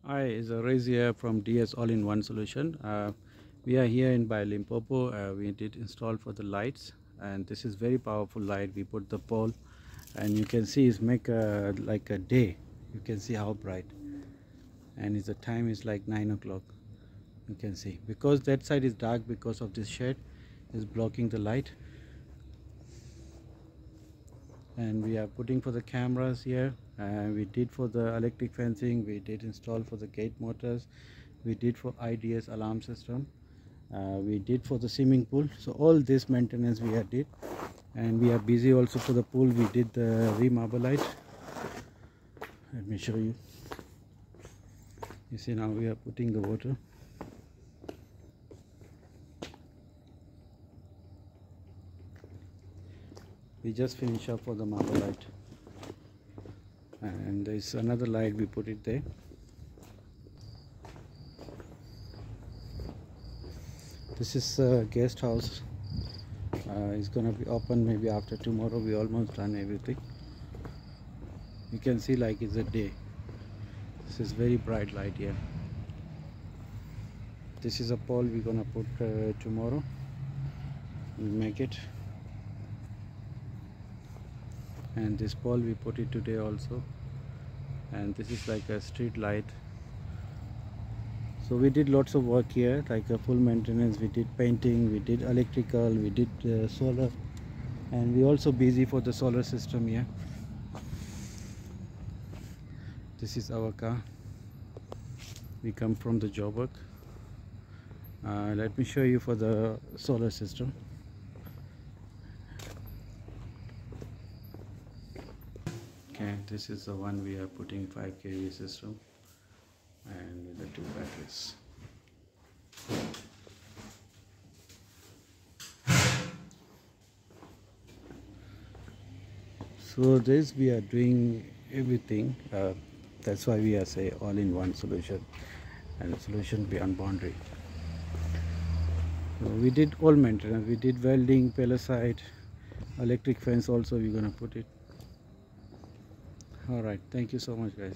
Hi, it's Rez here from DS All-in-One Solution. We are here in by Limpopo. We did install for the lights, and this is very powerful light. We put the pole, and you can see it's make like a day. You can see how bright, and the time is like 9 o'clock. You can see because that side is dark because of this shade is blocking the light. And we are putting for the cameras here, and we did for the electric fencing, we did install for the gate motors, we did for IDS alarm system, we did for the swimming pool. So all this maintenance we did, and we are busy also for the pool. We did the remarbalite. Let me show you. You see, now we are putting the water. We just finished up for the marble light, and there is another light, we put it there. This is a guest house. It's gonna be open maybe after tomorrow. We almost done everything. You can see like it's a day. This is very bright light here. This is a pole we're gonna put tomorrow. We'll make it. And this pole we put it today also, and this is like a street light. So we did lots of work here, like a full maintenance. We did painting, we did electrical, we did solar, and we also busy for the solar system here. This is our car. We come from the job work. Let me show you for the solar system. Okay, this is the one we are putting 5 kV system, and with the 2 batteries. So this we are doing everything. That's why we are say all-in-one solution, and a solution beyond boundary. So we did all maintenance. We did welding, pellicite, electric fence also we're gonna put it. All right, thank you so much, guys.